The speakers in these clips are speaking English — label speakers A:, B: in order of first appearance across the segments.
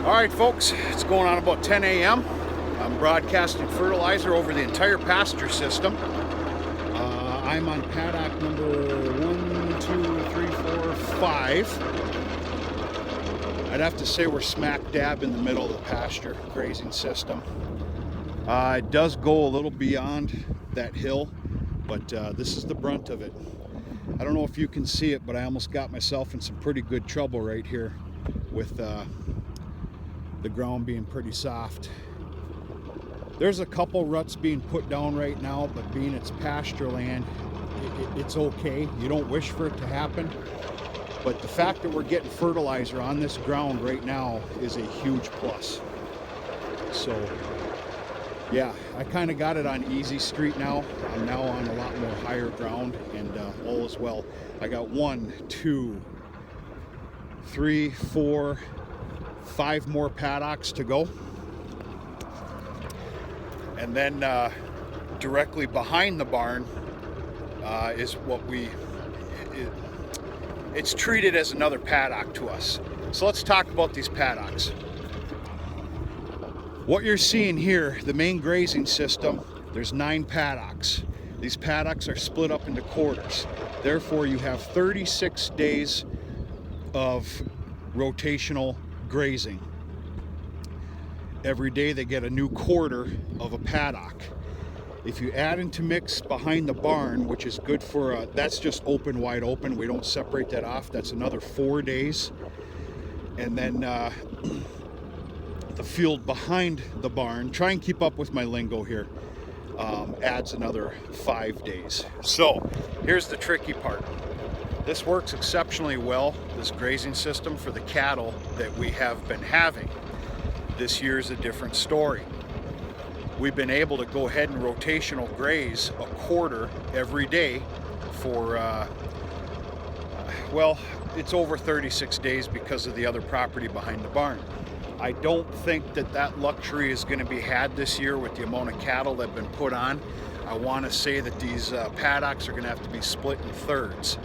A: All right, folks, it's going on about 10 a.m. I'm broadcasting fertilizer over the entire pasture system. I'm on paddock number 1, 2, 3, 4, 5. I'd have to say we're smack dab in the middle of the pasture grazing system. It does go a little beyond that hill, but this is the brunt of it. I don't know if you can see it, but I almost got myself in some pretty good trouble right here with the ground being pretty soft. There's a couple ruts being put down right now, but being it's pasture land, it's okay. You don't wish for it to happen, but the fact that we're getting fertilizer on this ground right now is a huge plus. So yeah, I kind of got it on easy street now. I'm now on a lot more higher ground, and all is well. I got 1, 2, 3, 4, 5 more paddocks to go. And then directly behind the barn is what it's treated as another paddock to us. So let's talk about these paddocks. What you're seeing here, the main grazing system, there's 9 paddocks. These paddocks are split up into quarters. Therefore, you have 36 days of rotational grazing. Every day they get a new quarter of a paddock. If you add into mix behind the barn, which is good for, that's just open, wide open. We don't separate that off. That's another 4 days. And then the field behind the barn, try and keep up with my lingo here, adds another 5 days. So here's the tricky part. This works exceptionally well, this grazing system, for the cattle that we have been having. This year's a different story. We've been able to go ahead and rotational graze a quarter every day for, well, it's over 36 days because of the other property behind the barn. I don't think that that luxury is going to be had this year with the amount of cattle that have been put on. I want to say that these paddocks are going to have to be split in thirds,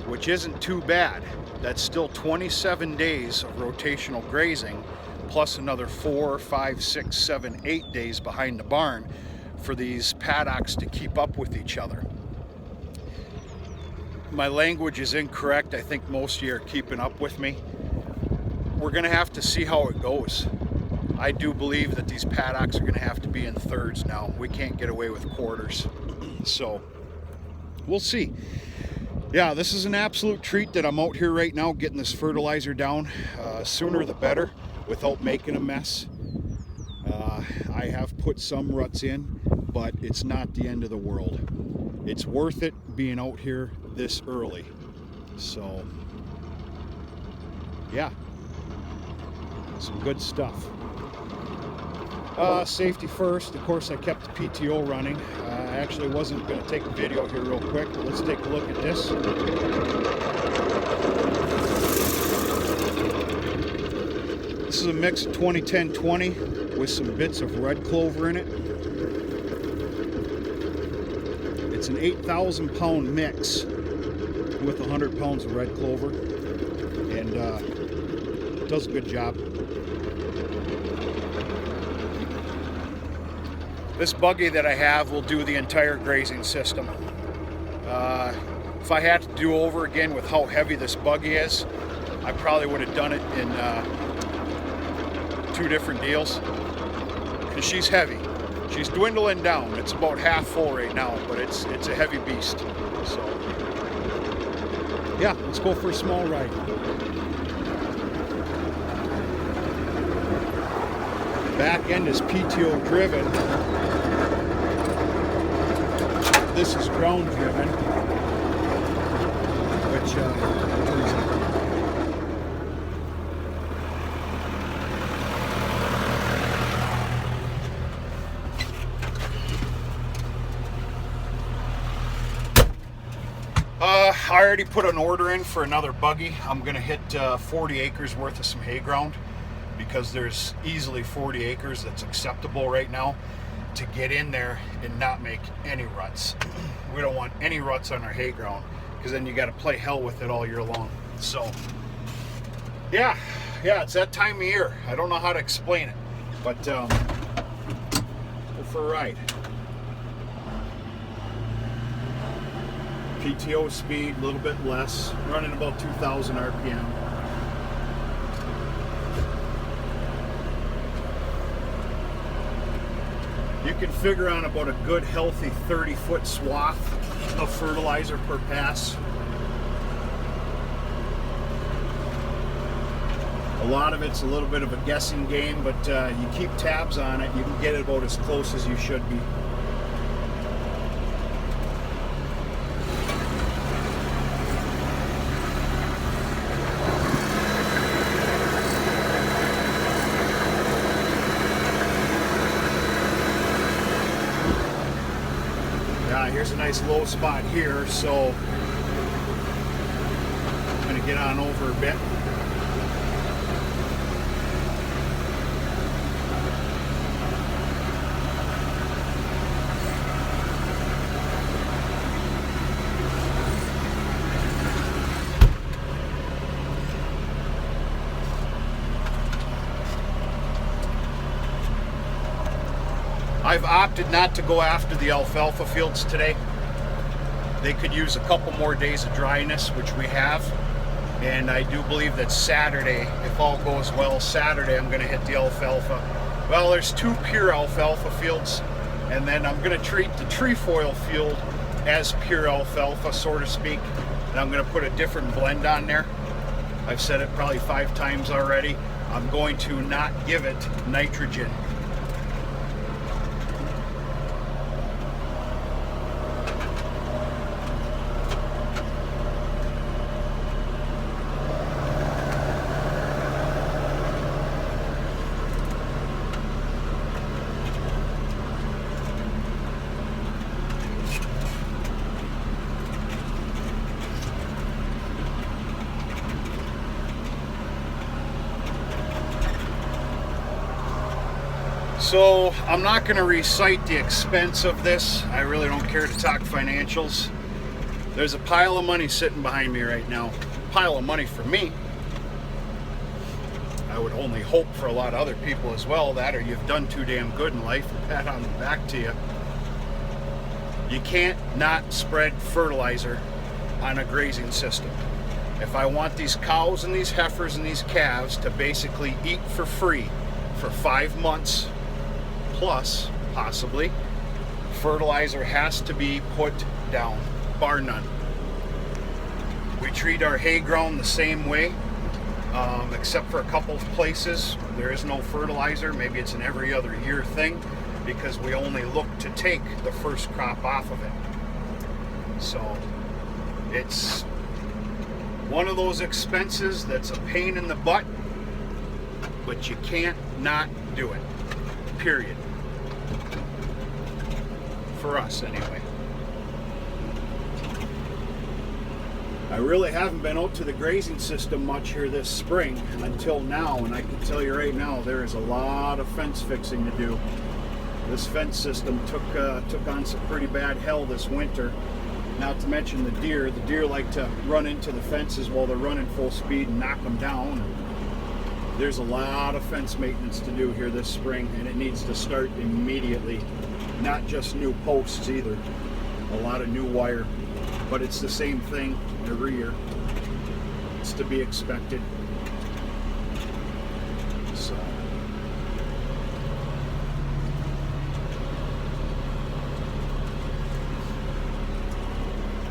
A: which isn't too bad. That's still 27 days of rotational grazing, plus another 4, 5, 6, 7, 8 days behind the barn for these paddocks to keep up with each other. My language is incorrect. I think most of you are keeping up with me. We're going to have to see how it goes. I do believe that these paddocks are going to have to be in thirds now. We can't get away with quarters. So we'll see. Yeah, this is an absolute treat that I'm out here right now getting this fertilizer down. Sooner the better, without making a mess. I have put some ruts in, but it's not the end of the world. It's worth it being out here this early. So yeah, some good stuff. Safety first. Of course, I kept the PTO running. I actually wasn't going to take a video here real quick, but let's take a look at this. This is a mix of 20-10-20 with some bits of red clover in it. It's an 8,000 pound mix with 100 pounds of red clover, and it does a good job. This buggy that I have will do the entire grazing system. If I had to do over again with how heavy this buggy is, I probably would have done it in 2 different deals, because she's heavy. She's dwindling down. It's about half full right now, but it's a heavy beast. So yeah, let's go for a small ride. Back end is PTO driven. This is ground driven, which I already put an order in for another buggy. I'm gonna hit 40 acres worth of some hay ground, because there's easily 40 acres that's acceptable right now to get in there and not make any ruts. We don't want any ruts on our hay ground, because then you got to play hell with it all year long. So yeah, yeah, it's that time of year. I don't know how to explain it, but go for a ride. PTO speed, a little bit less, running about 2,000 RPM. You can figure on about a good healthy 30-foot swath of fertilizer per pass. A lot of it's a little bit of a guessing game, but you keep tabs on it, you can get it about as close as you should be. Here's a nice low spot here, so I'm going to get on over a bit. I've opted not to go after the alfalfa fields today. They could use a couple more days of dryness, which we have. And I do believe that Saturday, if all goes well, Saturday I'm going to hit the alfalfa. Well, there's 2 pure alfalfa fields, and then I'm going to treat the trefoil field as pure alfalfa, so to speak. And I'm going to put a different blend on there. I've said it probably 5 times already. I'm going to not give it nitrogen. So I'm not going to recite the expense of this. I really don't care to talk financials. There's a pile of money sitting behind me right now. Pile of money for me. I would only hope for a lot of other people as well, that or you've done too damn good in life, and pat on the back to you. You can't not spread fertilizer on a grazing system. If I want these cows and these heifers and these calves to basically eat for free for 5 months plus, possibly, fertilizer has to be put down, bar none. We treat our hay ground the same way, except for a couple of places there is no fertilizer. Maybe it's an every other year thing, because we only look to take the first crop off of it. So it's one of those expenses that's a pain in the butt, but you can't not do it, period. For us, anyway. I really haven't been out to the grazing system much here this spring until now, and I can tell you right now there is a lot of fence fixing to do. This fence system took on some pretty bad hell this winter. Not to mention the deer. The deer like to run into the fences while they're running full speed and knock them down. There's a lot of fence maintenance to do here this spring, and it needs to start immediately. Not just new posts either, a lot of new wire, but it's the same thing every year. It's to be expected. So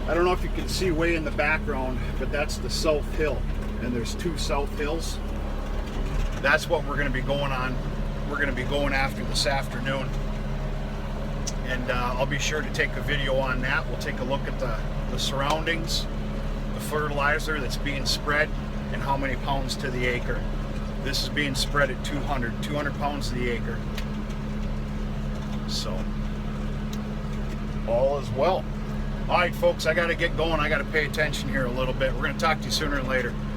A: I don't know if you can see way in the background, but that's the South Hill, and there's 2 South Hills. That's what we're going to be going on. We're going to be going after this afternoon. And I'll be sure to take a video on that. We'll take a look at the surroundings, the fertilizer that's being spread, and how many pounds to the acre. This is being spread at 200 pounds to the acre. So, all is well. All right, folks, I got to get going. I got to pay attention here a little bit. We're going to talk to you sooner or later.